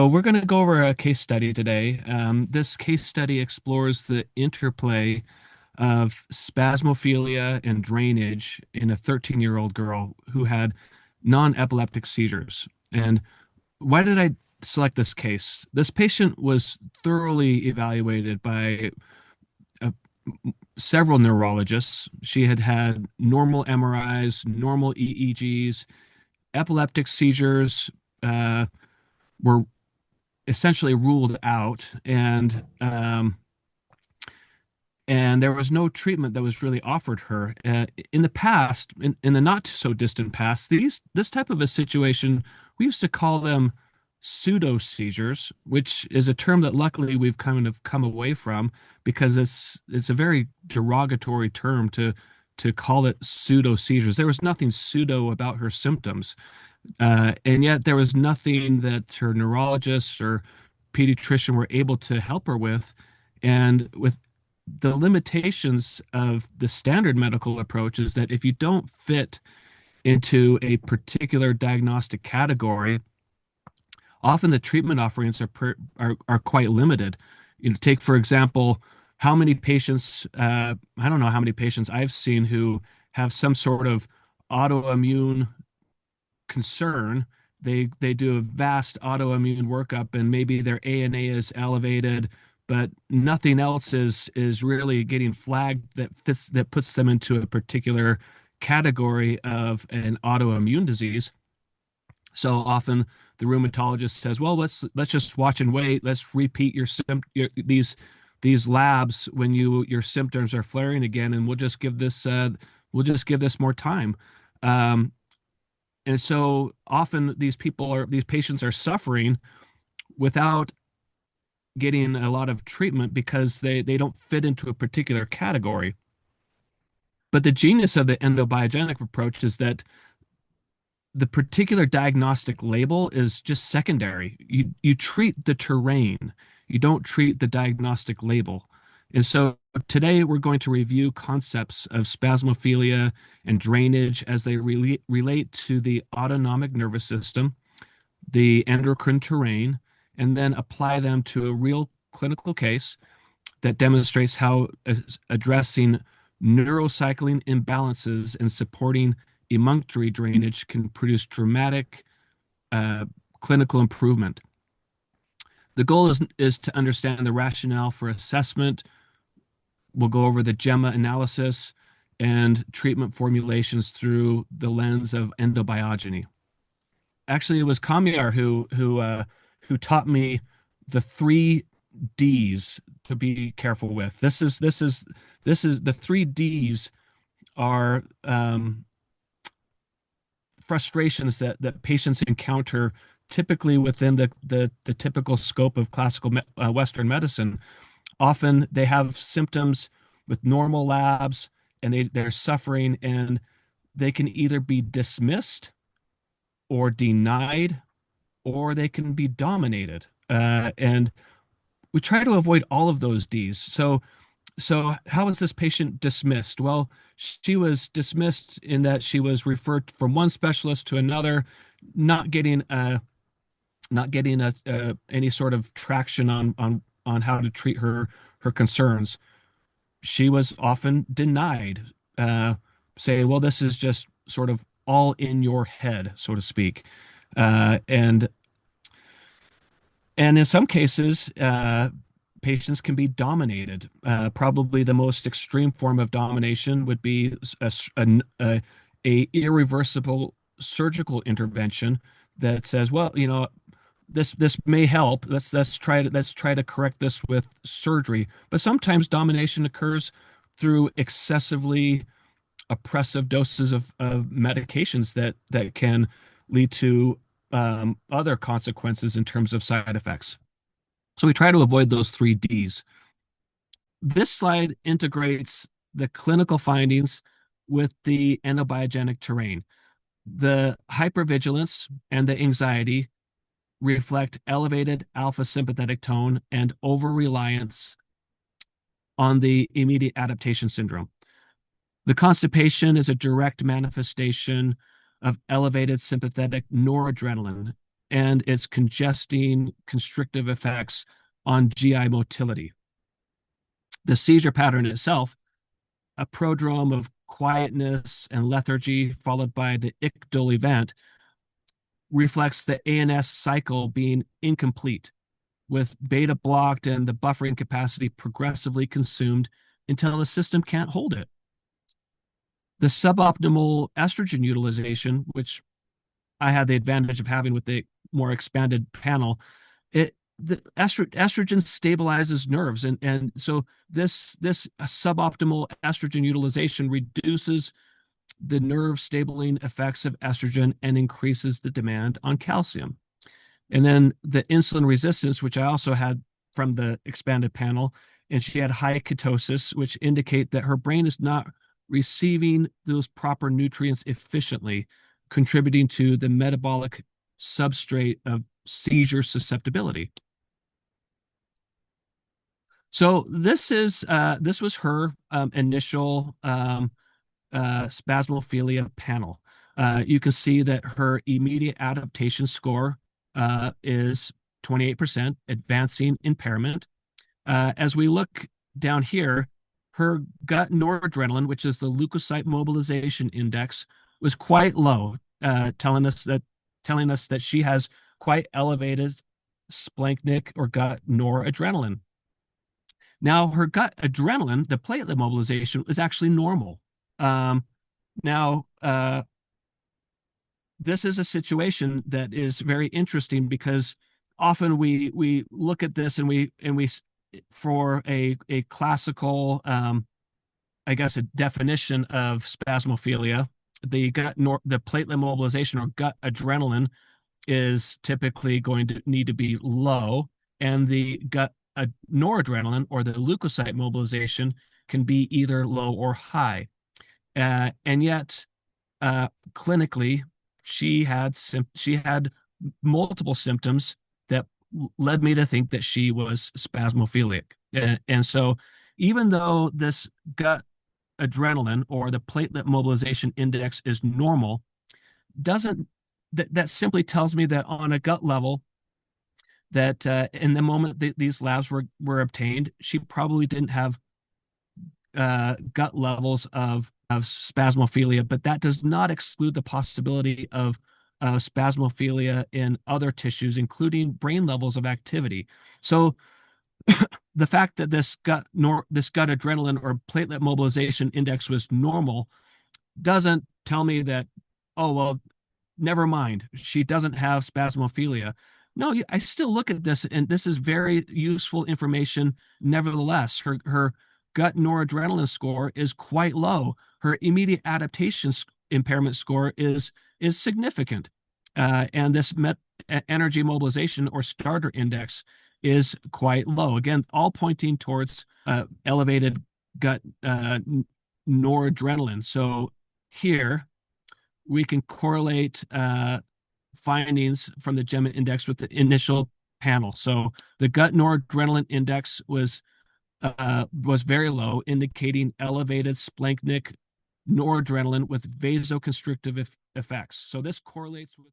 We're going to go over a case study today. This case study explores the interplay of spasmophilia and drainage in a 13-year-old girl who had non-epileptic seizures. And why did I select this case? This patient was thoroughly evaluated by uh, several neurologists. She had had normal MRIs, normal EEGs, epileptic seizures were essentially ruled out, and there was no treatment that was really offered her. In the past, in the not so distant past, this type of a situation, we used to call them pseudo seizures, which is a term that luckily we've kind of come away from because it's a very derogatory term to call it pseudo seizures. There was nothing pseudo about her symptoms. And yet there was nothing that her neurologist or pediatrician were able to help her with. And with the limitations of the standard medical approach is that if you don't fit into a particular diagnostic category, often the treatment offerings are quite limited. Take for example, how many patients, I don't know how many patients I've seen who have some sort of autoimmune concern. They do a vast autoimmune workup and maybe their ANA is elevated, but nothing else is really getting flagged that puts them into a particular category of an autoimmune disease. So often the rheumatologist says, "Well, let's just watch and wait. Let's repeat these labs when your symptoms are flaring again, and we'll just give this more time." Um, and so often these patients are suffering without getting a lot of treatment because they don't fit into a particular category. But the genius of the endobiogenic approach is that the particular diagnostic label is just secondary. You treat the terrain, you don't treat the diagnostic label. And so today we're going to review concepts of spasmophilia and drainage as they relate to the autonomic nervous system, the endocrine terrain, and then apply them to a real clinical case that demonstrates how addressing neurocycling imbalances and supporting emunctory drainage can produce dramatic uh, clinical improvement. The goal is to understand the rationale for assessment. We'll go over the GEMMA analysis and treatment formulations through the lens of endobiogeny. Actually, it was Kamiar who taught me the three D's to be careful with. This is the three D's are frustrations that patients encounter typically within the typical scope of classical Western medicine. Often they have symptoms with normal labs and they're suffering, and they can either be dismissed or denied, or they can be dominated. And we try to avoid all of those D's. So how was this patient dismissed? Well, she was dismissed in that she was referred from one specialist to another, not getting any sort of traction on how to treat her concerns. She was often denied, saying, "Well, this is just sort of all in your head, so to speak," and in some cases, patients can be dominated. Probably the most extreme form of domination would be a irreversible surgical intervention that says, "Well, this may help. Let's try to correct this with surgery." But sometimes domination occurs through excessively oppressive doses of medications that can lead to other consequences in terms of side effects. So we try to avoid those three Ds. This slide integrates the clinical findings with the endobiogenic terrain. The hypervigilance and the anxiety reflect elevated alpha sympathetic tone and over-reliance on the immediate adaptation syndrome. The constipation is a direct manifestation of elevated sympathetic noradrenaline, and its congesting constrictive effects on GI motility. The seizure pattern itself, a prodrome of quietness and lethargy followed by the ictal event, reflects the ANS cycle being incomplete, with beta blocked and the buffering capacity progressively consumed until the system can't hold it. The suboptimal estrogen utilization, which I had the advantage of having with the more expanded panel, the estrogen stabilizes nerves, and so this suboptimal estrogen utilization reduces the nerve stabilizing effects of estrogen and increases the demand on calcium. And then the insulin resistance, which I also had from the expanded panel, and she had high ketosis, which indicate that her brain is not receiving those proper nutrients efficiently, contributing to the metabolic substrate of seizure susceptibility. So this was her initial Spasmophilia panel. You can see that her immediate adaptation score is 28%, advancing impairment. As we look down here, her gut noradrenaline, which is the leukocyte mobilization index, was quite low, telling us that she has quite elevated splanchnic or gut noradrenaline. Now, her gut adrenaline, the platelet mobilization, is actually normal. Now, this is a situation that is very interesting because often we look at this and we for a classical I guess a definition of spasmophilia, the platelet mobilization or gut adrenaline is typically going to need to be low, and the gut noradrenaline or the leukocyte mobilization can be either low or high. And yet, clinically, she had multiple symptoms that led me to think that she was spasmophilic. And so, even though this gut adrenaline or the platelet mobilization index is normal, doesn't that simply tells me that on a gut level, that in the moment these labs were obtained, she probably didn't have gut levels of spasmophilia, but that does not exclude the possibility of spasmophilia in other tissues, including brain levels of activity. So the fact that this gut adrenaline or platelet mobilization index was normal doesn't tell me that, oh, well, never mind, she doesn't have spasmophilia. No, I still look at this, and this is very useful information. Nevertheless, her gut noradrenaline score is quite low. Her immediate adaptation impairment score is significant, and this energy mobilization or starter index is quite low. Again, all pointing towards elevated gut noradrenaline. So here we can correlate findings from the GEMMA index with the initial panel. So the gut noradrenaline index was very low, indicating elevated splanchnic noradrenaline with vasoconstrictive effects. So this correlates with